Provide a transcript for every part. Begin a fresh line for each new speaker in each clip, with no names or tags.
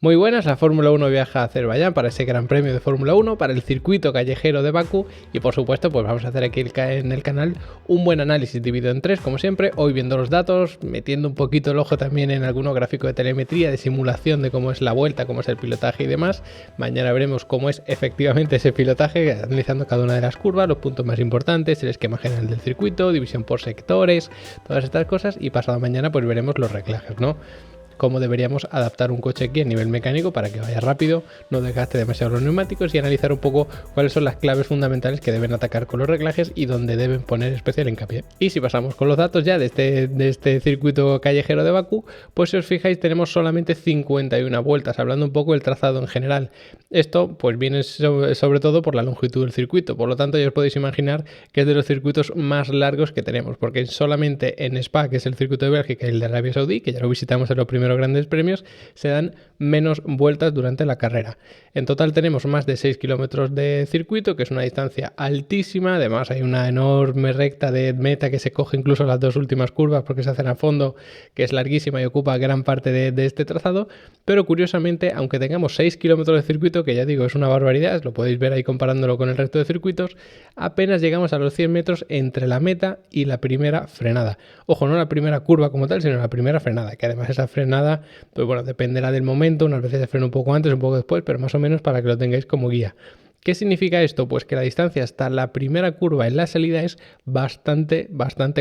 Muy buenas, la Fórmula 1 viaja a Azerbaiyán para ese Gran Premio de Fórmula 1, para el circuito callejero de Bakú y por supuesto pues vamos a hacer aquí en el canal un buen análisis dividido en tres como siempre, hoy viendo los datos, metiendo un poquito el ojo también en algunos gráficos de telemetría, de simulación de cómo es la vuelta, cómo es el pilotaje y demás. Mañana veremos cómo es efectivamente ese pilotaje, analizando cada una de las curvas, los puntos más importantes, el esquema general del circuito, división por sectores, todas estas cosas y pasado mañana pues veremos los reglajes, ¿no? Cómo deberíamos adaptar un coche aquí a nivel mecánico para que vaya rápido, no desgaste demasiado los neumáticos y analizar un poco cuáles son las claves fundamentales que deben atacar con los reglajes y dónde deben poner especial hincapié. Y si pasamos con los datos ya de este circuito callejero de Bakú, pues si os fijáis tenemos solamente 51 vueltas, hablando un poco del trazado en general. Esto pues viene sobre todo por la longitud del circuito, por lo tanto ya os podéis imaginar que es de los circuitos más largos que tenemos, porque solamente en Spa, que es el circuito de Bélgica y el de Arabia Saudí, que ya lo visitamos en los primeros grandes premios, se dan menos vueltas durante la carrera. En total tenemos más de 6 kilómetros de circuito, que es una distancia altísima, además hay una enorme recta de meta que se coge incluso las dos últimas curvas porque se hacen a fondo, que es larguísima y ocupa gran parte de este trazado, pero curiosamente, aunque tengamos 6 kilómetros de circuito, que ya digo es una barbaridad, lo podéis ver ahí comparándolo con el resto de circuitos, apenas llegamos a los 100 metros entre la meta y la primera frenada. Ojo, no la primera curva como tal, sino la primera frenada, que además esa frenada pues bueno, dependerá del momento, unas veces se frena un poco antes, un poco después, pero más o menos para que lo tengáis como guía. ¿Qué significa esto? Pues que la distancia hasta la primera curva en la salida es bastante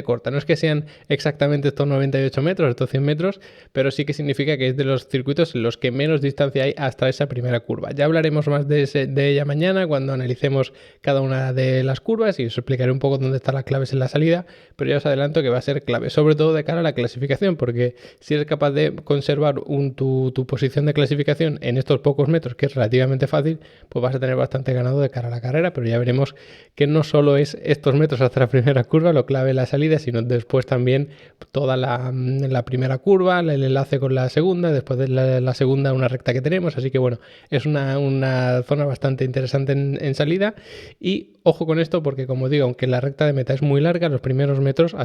corta. No es que sean exactamente estos 98 metros, estos 100 metros, pero sí que significa que es de los circuitos en los que menos distancia hay hasta esa primera curva. Ya hablaremos más de ella mañana cuando analicemos cada una de las curvas y os explicaré un poco dónde están las claves en la salida, pero ya os adelanto que va a ser clave, sobre todo de cara a la clasificación, porque si eres capaz de conservar tu posición de clasificación en estos pocos metros, que es relativamente fácil, pues vas a tener bastante ganado de cara a la carrera, pero ya veremos que no solo es estos metros hasta la primera curva lo clave la salida, sino después también toda la primera curva, el enlace con la segunda, después de la segunda una recta que tenemos, así que bueno, es una zona bastante interesante en salida y ojo con esto porque como digo, aunque la recta de meta es muy larga, los primeros metros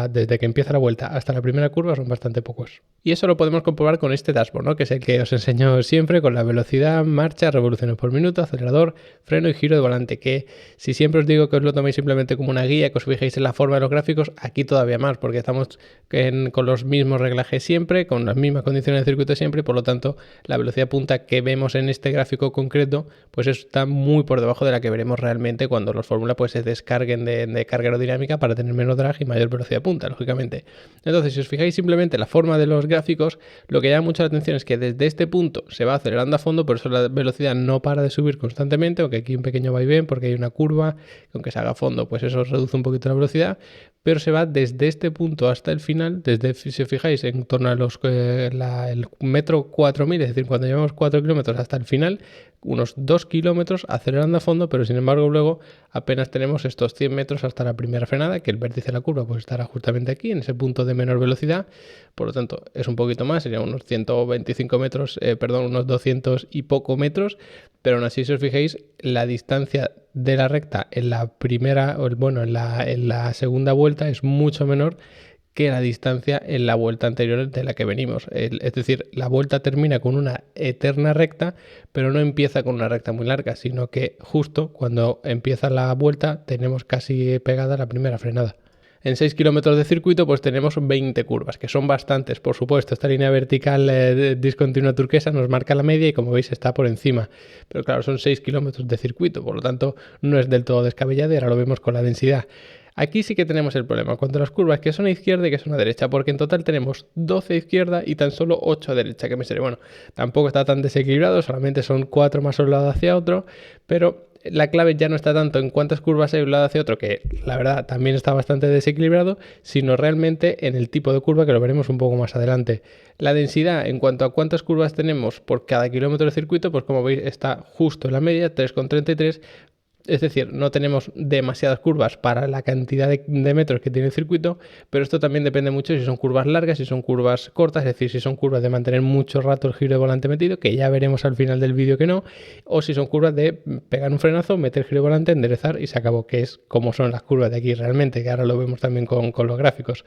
desde que empieza la vuelta hasta la primera curva son bastante pocos. Y eso lo podemos comprobar con este dashboard, ¿no? Que es el que os enseño siempre con la velocidad, marcha, revoluciones por minuto, acelerador, freno y giro de volante, que si siempre os digo que os lo toméis simplemente como una guía, que os fijéis en la forma de los gráficos, aquí todavía más, porque estamos con los mismos reglajes siempre, con las mismas condiciones de circuito siempre, y por lo tanto la velocidad punta que vemos en este gráfico concreto, pues está muy por debajo de la que veremos realmente cuando los Fórmula pues se descarguen de carga aerodinámica para tener menos drag y mayor velocidad punta, lógicamente. Entonces, si os fijáis simplemente la forma de los gráficos, lo que llama mucho la atención es que desde este punto se va acelerando a fondo, por eso la velocidad no para de subir constantemente, aunque aquí un pequeño vaivén porque hay una curva, que aunque se haga a fondo, pues eso reduce un poquito la velocidad, pero se va desde este punto hasta el final, si os fijáis, en torno a el metro 4000, es decir, cuando llevamos 4 kilómetros hasta el final, unos 2 kilómetros acelerando a fondo, pero sin embargo luego apenas tenemos estos 100 metros hasta la primera frenada, que el vértice de la curva pues estará justamente aquí, en ese punto de menor velocidad, por lo tanto es un poquito más, serían unos 125 metros, unos 200 y poco metros, pero aún así si os fijáis, la distancia de la recta en la primera, en la segunda vuelta es mucho menor que la distancia en la vuelta anterior de la que venimos. Es decir, la vuelta termina con una eterna recta, pero no empieza con una recta muy larga, sino que justo cuando empieza la vuelta tenemos casi pegada la primera frenada. En 6 kilómetros de circuito pues tenemos 20 curvas, que son bastantes, por supuesto. Esta línea vertical discontinua turquesa nos marca la media y como veis está por encima. Pero claro, son 6 kilómetros de circuito, por lo tanto no es del todo descabellado y ahora lo vemos con la densidad. Aquí sí que tenemos el problema, cuanto a las curvas que son a izquierda y que son a derecha, porque en total tenemos 12 a izquierda y tan solo 8 a derecha, que me sería, bueno, tampoco está tan desequilibrado, solamente son 4 más un lado hacia otro, pero la clave ya no está tanto en cuántas curvas hay de un lado hacia otro, que la verdad también está bastante desequilibrado, sino realmente en el tipo de curva, que lo veremos un poco más adelante. La densidad en cuanto a cuántas curvas tenemos por cada kilómetro de circuito, pues como veis está justo en la media, 3,33. Es decir, no tenemos demasiadas curvas para la cantidad de metros que tiene el circuito, pero esto también depende mucho si son curvas largas, si son curvas cortas, es decir, si son curvas de mantener mucho rato el giro de volante metido, que ya veremos al final del vídeo que no, o si son curvas de pegar un frenazo, meter el giro de volante, enderezar y se acabó, que es como son las curvas de aquí realmente, que ahora lo vemos también con los gráficos.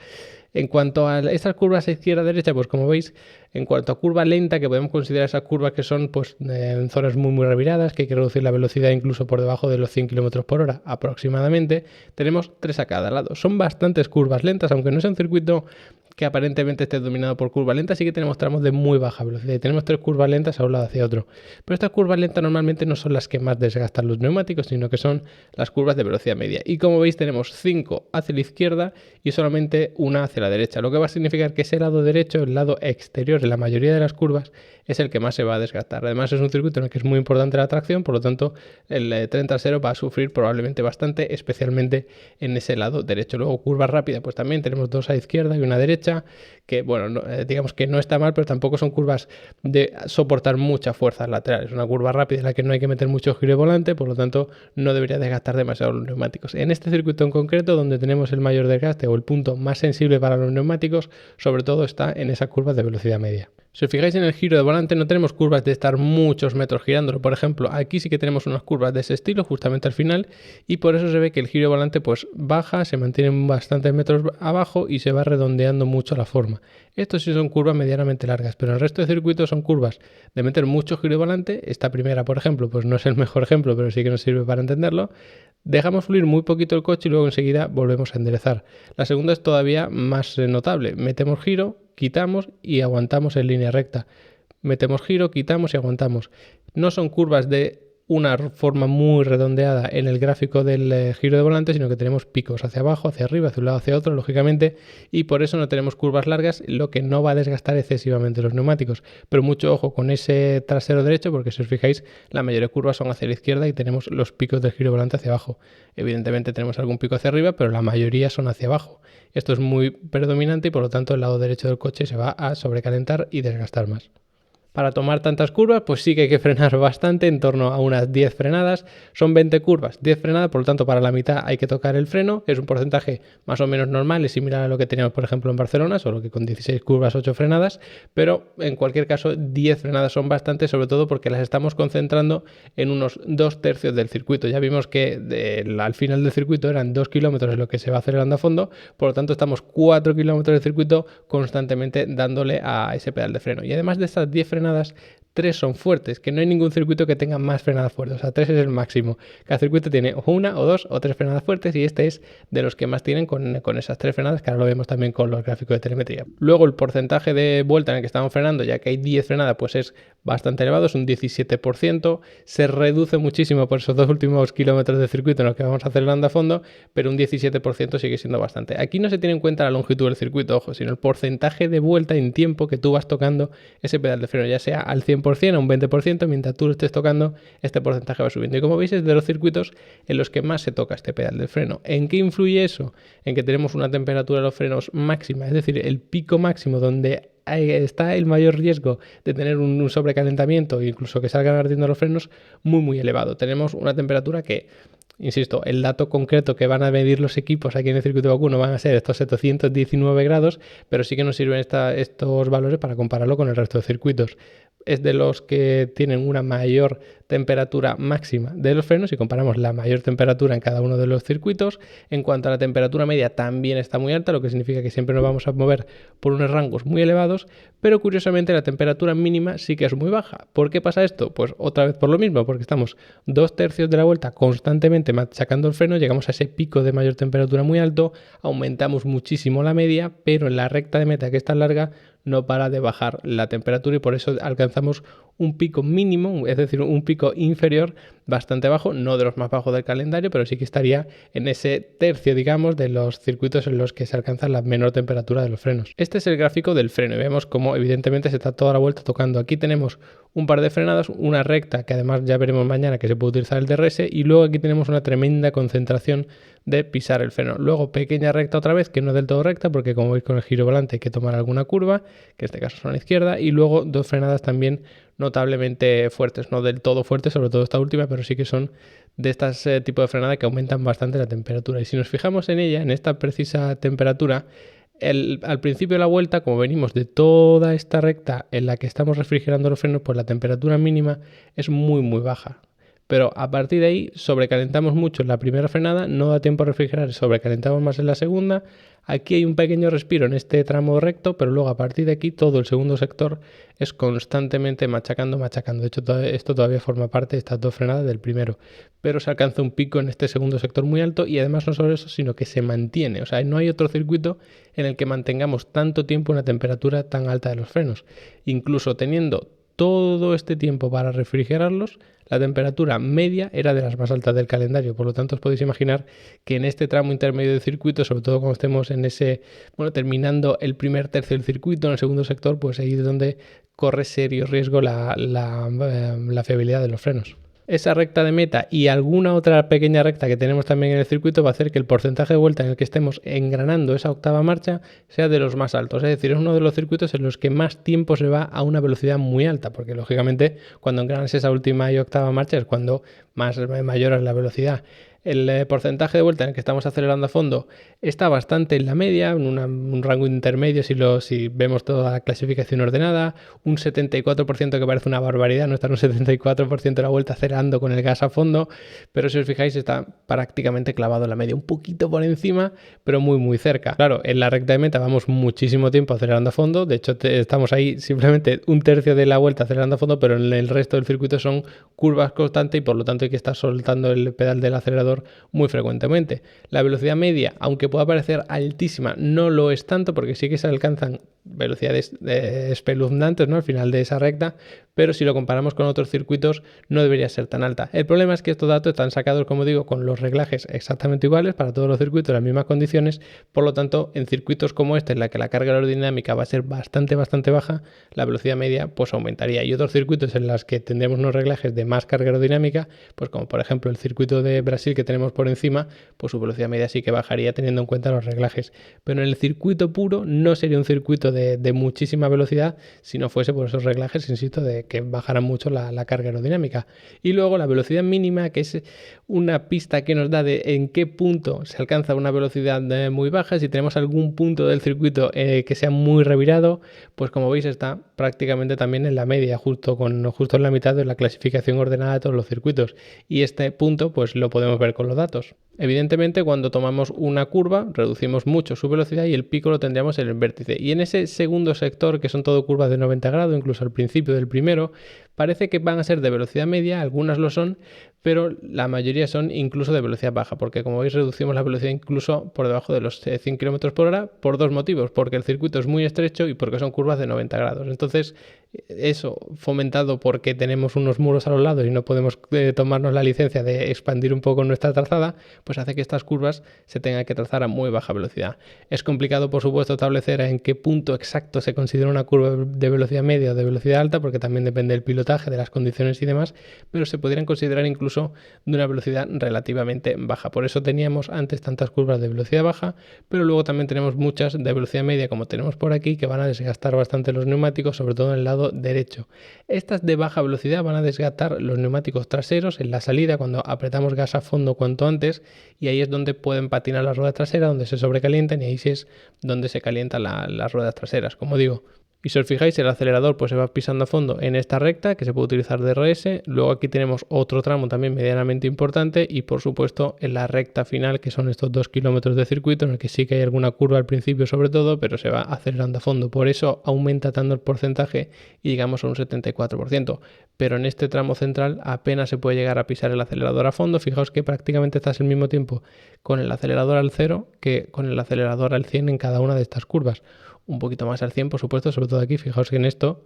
En cuanto a estas curvas izquierda-derecha, pues como veis, en cuanto a curva lenta, que podemos considerar esas curvas que son pues, en zonas muy reviradas, que hay que reducir la velocidad incluso por debajo de los 100 km por hora aproximadamente, tenemos 3 a cada lado. Son bastantes curvas lentas, aunque no sea un circuito que aparentemente esté dominado por curvas lentas, sí que tenemos tramos de muy baja velocidad y tenemos 3 curvas lentas a un lado hacia otro. Pero estas curvas lentas normalmente no son las que más desgastan los neumáticos, sino que son las curvas de velocidad media. Y como veis tenemos 5 hacia la izquierda y solamente una hacia la derecha, lo que va a significar que ese lado derecho, el lado exterior de la mayoría de las curvas, es el que más se va a desgastar. Además es un circuito en el que es muy importante la tracción, por lo tanto el tren trasero va a sufrir probablemente bastante, especialmente en ese lado derecho. Luego curva rápida, pues también tenemos 2 a izquierda y una derecha, que bueno, digamos que no está mal, pero tampoco son curvas de soportar mucha fuerza lateral. Es una curva rápida en la que no hay que meter mucho giro de volante, por lo tanto no debería desgastar demasiado los neumáticos. En este circuito en concreto, donde tenemos el mayor desgaste o el punto más sensible para los neumáticos, sobre todo está en esas curvas de velocidad media. Si os fijáis en el giro de volante, no tenemos curvas de estar muchos metros girándolo. Por ejemplo, aquí sí que tenemos unas curvas de ese estilo justamente al final, y por eso se ve que el giro de volante pues baja, se mantiene bastantes metros abajo y se va redondeando mucho la forma. Estos sí son curvas medianamente largas, pero el resto de circuitos son curvas de meter mucho giro de volante. Esta primera, por ejemplo, pues no es el mejor ejemplo, pero sí que nos sirve para entenderlo. Dejamos fluir muy poquito el coche y luego enseguida volvemos a enderezar. La segunda es todavía más notable. Metemos giro, quitamos y aguantamos en línea recta. Metemos giro, quitamos y aguantamos. No son curvas de una forma muy redondeada en el gráfico del giro de volante, sino que tenemos picos hacia abajo, hacia arriba, hacia un lado, hacia otro, lógicamente, y por eso no tenemos curvas largas, lo que no va a desgastar excesivamente los neumáticos. Pero mucho ojo con ese trasero derecho, porque si os fijáis, la mayoría de curvas son hacia la izquierda y tenemos los picos del giro de volante hacia abajo. Evidentemente tenemos algún pico hacia arriba, pero la mayoría son hacia abajo. Esto es muy predominante y por lo tanto el lado derecho del coche se va a sobrecalentar y desgastar más. Para tomar tantas curvas, pues sí que hay que frenar bastante, en torno a unas 10 frenadas. Son 20 curvas, 10 frenadas, por lo tanto para la mitad hay que tocar el freno. Es un porcentaje más o menos normal, es similar a lo que teníamos por ejemplo en Barcelona, solo que con 16 curvas, 8 frenadas. Pero en cualquier caso 10 frenadas son bastantes, sobre todo porque las estamos concentrando en unos 2/3 del circuito. Ya vimos que al final del circuito eran 2 kilómetros en lo que se va acelerando a fondo, por lo tanto estamos 4 kilómetros del circuito constantemente dándole a ese pedal de freno. Y además de estas 10 frenadas, 3 son fuertes, que no hay ningún circuito que tenga más frenadas fuertes, o sea, 3 es el máximo. Cada circuito tiene una o 2 o 3 frenadas fuertes y este es de los que más tienen con esas 3 frenadas, que ahora lo vemos también con los gráficos de telemetría. Luego el porcentaje de vuelta en el que estamos frenando, ya que hay 10 frenadas, pues es bastante elevado, es un 17%, se reduce muchísimo por esos 2 últimos kilómetros de circuito en los que vamos acelerando a fondo, pero un 17% sigue siendo bastante. Aquí no se tiene en cuenta la longitud del circuito, ojo, sino el porcentaje de vuelta en tiempo que tú vas tocando ese pedal de freno, ya sea al 100% o un 20%, mientras tú lo estés tocando, este porcentaje va subiendo. Y como veis, es de los circuitos en los que más se toca este pedal de freno. ¿En qué influye eso? En que tenemos una temperatura de los frenos máxima, es decir, el pico máximo donde está el mayor riesgo de tener un sobrecalentamiento e incluso que salgan ardiendo los frenos muy elevado. Tenemos una temperatura que, insisto, el dato concreto que van a medir los equipos aquí en el circuito de Bakú no van a ser estos 719 grados, pero sí que nos sirven estos valores para compararlo con el resto de circuitos. Es de los que tienen una mayor temperatura máxima de los frenos si comparamos la mayor temperatura en cada uno de los circuitos. En cuanto a la temperatura media, también está muy alta, lo que significa que siempre nos vamos a mover por unos rangos muy elevados, pero curiosamente la temperatura mínima sí que es muy baja. ¿Por qué pasa esto? Pues otra vez por lo mismo, porque estamos 2/3 de la vuelta constantemente machacando el freno, llegamos a ese pico de mayor temperatura muy alto, aumentamos muchísimo la media, pero en la recta de meta, que es tan larga, no para de bajar la temperatura y por eso alcanzamos un pico mínimo, es decir, un pico inferior bastante bajo, no de los más bajos del calendario, pero sí que estaría en ese tercio, digamos, de los circuitos en los que se alcanza la menor temperatura de los frenos. Este es el gráfico del freno y vemos cómo evidentemente se está toda la vuelta tocando. Aquí tenemos un par de frenadas, una recta que además ya veremos mañana que se puede utilizar el DRS, y luego aquí tenemos una tremenda concentración de pisar el freno. Luego pequeña recta otra vez, que no es del todo recta, porque como veis con el giro volante hay que tomar alguna curva, que en este caso son a la izquierda, y luego 2 frenadas también notablemente fuertes, no del todo fuertes, sobre todo esta última, pero sí que son de este tipo de frenada que aumentan bastante la temperatura. Y si nos fijamos en ella, en esta precisa temperatura, al principio de la vuelta, como venimos de toda esta recta en la que estamos refrigerando los frenos, pues la temperatura mínima es muy baja. pero a partir de ahí sobrecalentamos mucho en la primera frenada, no da tiempo a refrigerar, sobrecalentamos más en la segunda. Aquí hay un pequeño respiro en este tramo recto, pero luego a partir de aquí todo el segundo sector es constantemente machacando. De hecho, esto todavía forma parte de estas dos frenadas del primero, pero se alcanza un pico en este segundo sector muy alto y además no solo eso, sino que se mantiene. O sea, no hay otro circuito en el que mantengamos tanto tiempo una temperatura tan alta de los frenos. Incluso teniendo todo este tiempo para refrigerarlos, la temperatura media era de las más altas del calendario. Por lo tanto, os podéis imaginar que en este tramo intermedio del circuito, sobre todo cuando estemos en ese, terminando el primer tercio del circuito, en el segundo sector, pues ahí es donde corre serio riesgo la fiabilidad de los frenos. Esa recta de meta y alguna otra pequeña recta que tenemos también en el circuito va a hacer que el porcentaje de vuelta en el que estemos engranando esa octava marcha sea de los más altos. Es decir, es uno de los circuitos en los que más tiempo se va a una velocidad muy alta, porque lógicamente cuando engranas esa última y octava marcha es cuando mayor es la velocidad. El porcentaje de vuelta en el que estamos acelerando a fondo está bastante en la media, en un rango intermedio si vemos toda la clasificación ordenada, un 74% que parece una barbaridad, no está en un 74% de la vuelta acelerando con el gas a fondo, pero si os fijáis está prácticamente clavado en la media, un poquito por encima, pero muy muy cerca. Claro, en la recta de meta vamos muchísimo tiempo acelerando a fondo, de hecho estamos ahí simplemente un tercio de la vuelta acelerando a fondo, pero en el resto del circuito son curvas constantes y por lo tanto hay que estar soltando el pedal del acelerador muy frecuentemente. La velocidad media, aunque pueda parecer altísima, no lo es tanto porque sí que se alcanzan velocidades espeluznantes, ¿no?, al final de esa recta, pero si lo comparamos con otros circuitos no debería ser tan alta. El problema es que estos datos están sacados, como digo, con los reglajes exactamente iguales para todos los circuitos en las mismas condiciones, por lo tanto en circuitos como este en la que la carga aerodinámica va a ser bastante baja, la velocidad media pues aumentaría, y otros circuitos en los que tendremos unos reglajes de más carga aerodinámica, pues como por ejemplo el circuito de Brasil que tenemos por encima, pues su velocidad media sí que bajaría teniendo en cuenta los reglajes, pero en el circuito puro no sería un circuito de muchísima velocidad si no fuese por esos reglajes, insisto, de que bajaran mucho la carga aerodinámica. Y luego la velocidad mínima, que es una pista que nos da de en qué punto se alcanza una velocidad muy baja. Si tenemos algún punto del circuito que sea muy revirado, pues como veis está prácticamente también en la media, justo en la mitad de la clasificación ordenada de todos los circuitos, y este punto pues lo podemos ver con los datos. Evidentemente, cuando tomamos una curva reducimos mucho su velocidad y el pico lo tendríamos en el vértice, y en ese segundo sector, que son todo curvas de 90 grados, incluso al principio del primero, parece que van a ser de velocidad media, algunas lo son, pero la mayoría son incluso de velocidad baja, porque como veis reducimos la velocidad incluso por debajo de los 100 km por hora por dos motivos: porque el circuito es muy estrecho y porque son curvas de 90 grados. Entonces eso, fomentado porque tenemos unos muros a los lados y no podemos tomarnos la licencia de expandir un poco nuestra trazada, pues hace que estas curvas se tengan que trazar a muy baja velocidad. Es complicado, por supuesto, establecer en qué punto exacto se considera una curva de velocidad media o de velocidad alta, porque también depende del pilotaje, de las condiciones y demás, pero se podrían considerar incluso de una velocidad relativamente baja. Por eso teníamos antes tantas curvas de velocidad baja, pero luego también tenemos muchas de velocidad media, como tenemos por aquí, que van a desgastar bastante los neumáticos, sobre todo en el lado derecho. Estas de baja velocidad van a desgastar los neumáticos traseros en la salida cuando apretamos gas a fondo cuanto antes, y ahí es donde pueden patinar las ruedas traseras, donde se sobrecalientan, y ahí sí es donde se calientan las ruedas traseras, como digo. Y si os fijáis, el acelerador pues se va pisando a fondo en esta recta, que se puede utilizar DRS. Luego aquí tenemos otro tramo también medianamente importante, y por supuesto en la recta final, que son estos 2 kilómetros de circuito, en el que sí que hay alguna curva al principio sobre todo, pero se va acelerando a fondo. Por eso aumenta tanto el porcentaje y llegamos a un 74%. Pero en este tramo central apenas se puede llegar a pisar el acelerador a fondo. Fijaos que prácticamente estás al mismo tiempo con el acelerador al 0 que con el acelerador al 100 en cada una de estas curvas. Un poquito más al 100, por supuesto, sobre todo aquí. Fijaos que en esto,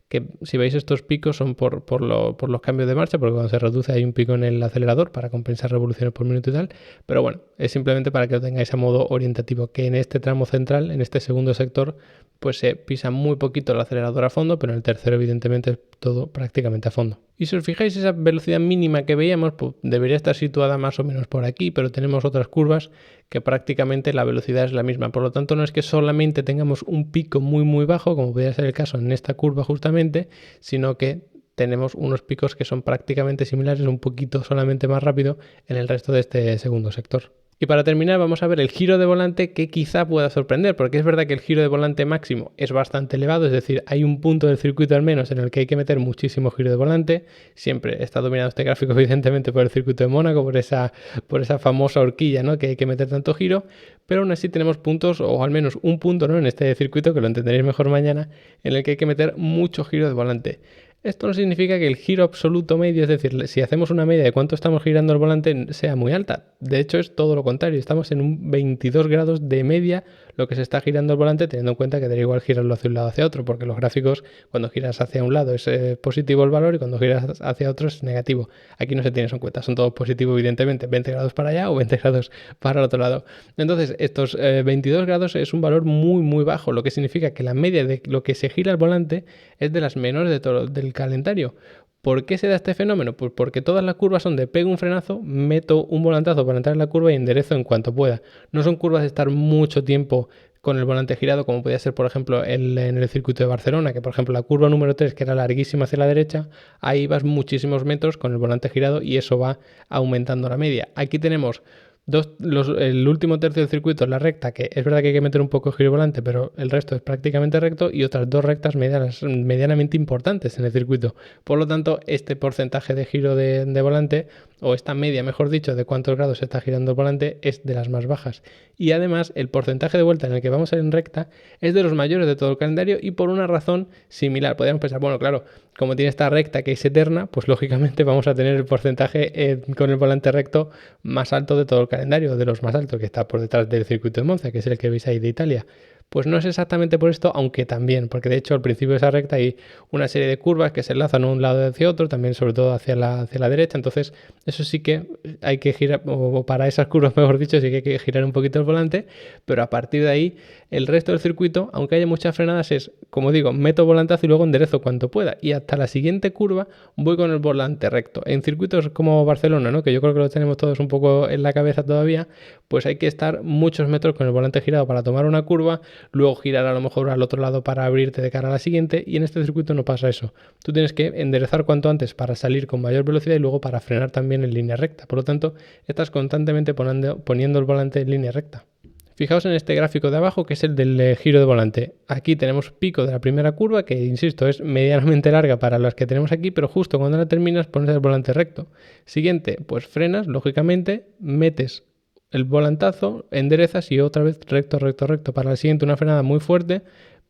que si veis estos picos son por los cambios de marcha, porque cuando se reduce hay un pico en el acelerador para compensar revoluciones por minuto y tal, pero bueno, es simplemente para que lo tengáis a modo orientativo, que en este tramo central, en este segundo sector, pues se pisa muy poquito el acelerador a fondo, pero en el tercero evidentemente es todo prácticamente a fondo. Y si os fijáis, esa velocidad mínima que veíamos pues debería estar situada más o menos por aquí, pero tenemos otras curvas que prácticamente la velocidad es la misma. Por lo tanto, no es que solamente tengamos un pico muy bajo, como podría ser el caso en esta curva justamente, sino que tenemos unos picos que son prácticamente similares, un poquito solamente más rápido en el resto de este segundo sector. Y para terminar vamos a ver el giro de volante, que quizá pueda sorprender, porque es verdad que el giro de volante máximo es bastante elevado, es decir, hay un punto del circuito al menos en el que hay que meter muchísimo giro de volante. Siempre está dominado este gráfico evidentemente por el circuito de Mónaco, por esa famosa horquilla, ¿no?, que hay que meter tanto giro, pero aún así tenemos puntos, o al menos un punto, ¿no?, en este circuito, que lo entenderéis mejor mañana, en el que hay que meter mucho giro de volante. Esto no significa que el giro absoluto medio, es decir, si hacemos una media de cuánto estamos girando el volante, sea muy alta. De hecho, es todo lo contrario. Estamos en un 22 grados de media lo que se está girando el volante, teniendo en cuenta que da igual girarlo hacia un lado o hacia otro, porque los gráficos, cuando giras hacia un lado es positivo el valor y cuando giras hacia otro es negativo. Aquí no se tiene eso en cuenta, son todos positivos evidentemente, 20 grados para allá o 20 grados para el otro lado. Entonces, estos 22 grados es un valor muy, muy bajo, lo que significa que la media de lo que se gira el volante es de las menores de todo del calendario. ¿Por qué se da este fenómeno? Pues porque todas las curvas son de pego un frenazo, meto un volantazo para entrar en la curva y enderezo en cuanto pueda. No son curvas de estar mucho tiempo con el volante girado, como podía ser, por ejemplo, en el circuito de Barcelona, que por ejemplo la curva número 3, que era larguísima hacia la derecha, ahí vas muchísimos metros con el volante girado y eso va aumentando la media. Aquí tenemos el último tercio del circuito es la recta, que es verdad que hay que meter un poco de giro volante, pero el resto es prácticamente recto, y otras dos rectas medianamente importantes en el circuito. Por lo tanto, este porcentaje de giro de volante, o esta media, mejor dicho, de cuántos grados se está girando el volante, es de las más bajas. Y además, el porcentaje de vuelta en el que vamos en recta es de los mayores de todo el calendario y por una razón similar. Podríamos pensar, bueno, claro, como tiene esta recta que es eterna, pues lógicamente vamos a tener el porcentaje con el volante recto más alto de todo el calendario, de los más altos, que está por detrás del circuito de Monza, que es el que veis ahí de Italia. Pues no es exactamente por esto, aunque también, porque de hecho al principio de esa recta hay una serie de curvas que se enlazan de un lado hacia otro, también sobre todo hacia la derecha, entonces eso sí que hay que girar, o para esas curvas mejor dicho, sí que hay que girar un poquito el volante, pero a partir de ahí el resto del circuito, aunque haya muchas frenadas, es, como digo, meto volantazo y luego enderezo cuanto pueda, y hasta la siguiente curva voy con el volante recto. En circuitos como Barcelona, ¿no?, que yo creo que lo tenemos todos un poco en la cabeza todavía, pues hay que estar muchos metros con el volante girado para tomar una curva, luego girar a lo mejor al otro lado para abrirte de cara a la siguiente, y en este circuito no pasa eso. Tú tienes que enderezar cuanto antes para salir con mayor velocidad y luego para frenar también en línea recta. Por lo tanto, estás constantemente poniendo el volante en línea recta. Fijaos en este gráfico de abajo, que es el del giro de volante. Aquí tenemos pico de la primera curva, que insisto es medianamente larga para las que tenemos aquí, pero justo cuando la terminas pones el volante recto. Siguiente, pues frenas, lógicamente, metes el volantazo, enderezas y otra vez recto, recto, recto. Para la siguiente una frenada muy fuerte,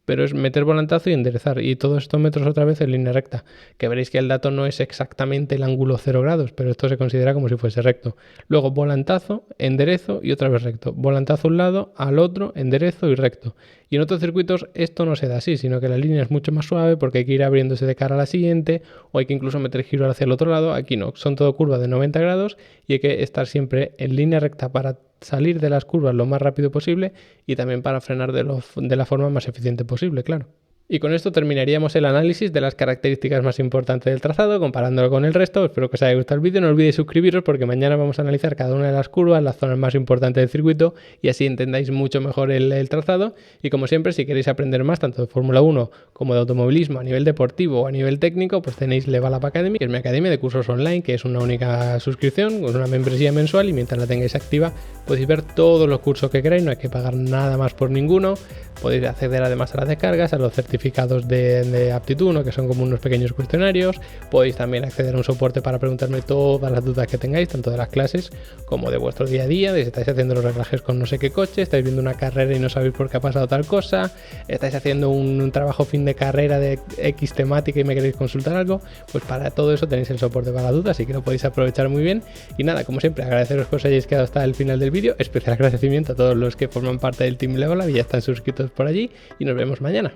pero es meter volantazo y enderezar, y todos estos metros otra vez en línea recta, que veréis que el dato no es exactamente el ángulo 0 grados, pero esto se considera como si fuese recto. Luego volantazo, enderezo y otra vez recto. Volantazo a un lado, al otro, enderezo y recto. Y en otros circuitos esto no se da así, sino que la línea es mucho más suave porque hay que ir abriéndose de cara a la siguiente, o hay que incluso meter giro hacia el otro lado. Aquí no, son todo curvas de 90 grados y hay que estar siempre en línea recta para salir de las curvas lo más rápido posible y también para frenar de la forma más eficiente posible, claro. Y con esto terminaríamos el análisis de las características más importantes del trazado, comparándolo con el resto. Espero que os haya gustado el vídeo, no olvidéis suscribiros porque mañana vamos a analizar cada una de las curvas, las zonas más importantes del circuito, y así entendáis mucho mejor el trazado. Y como siempre, si queréis aprender más tanto de Fórmula 1 como de automovilismo a nivel deportivo o a nivel técnico, pues tenéis Level Up Academy, que es mi academia de cursos online, que es una única suscripción con una membresía mensual, y mientras la tengáis activa podéis ver todos los cursos que queráis, no hay que pagar nada más por ninguno. Podéis acceder además a las descargas, a los certificados de aptitud, ¿no?, que son como unos pequeños cuestionarios. Podéis también acceder a un soporte para preguntarme todas las dudas que tengáis, tanto de las clases como de vuestro día a día, de si estáis haciendo los reglajes con no sé qué coche, estáis viendo una carrera y no sabéis por qué ha pasado tal cosa, estáis haciendo un trabajo fin de carrera de X temática y me queréis consultar algo, pues para todo eso tenéis el soporte para dudas, así que lo podéis aprovechar muy bien. Y nada, como siempre, agradeceros que os hayáis quedado hasta el final del vídeo, especial agradecimiento a todos los que forman parte del Team Level Up y ya están suscritos por allí, y nos vemos mañana.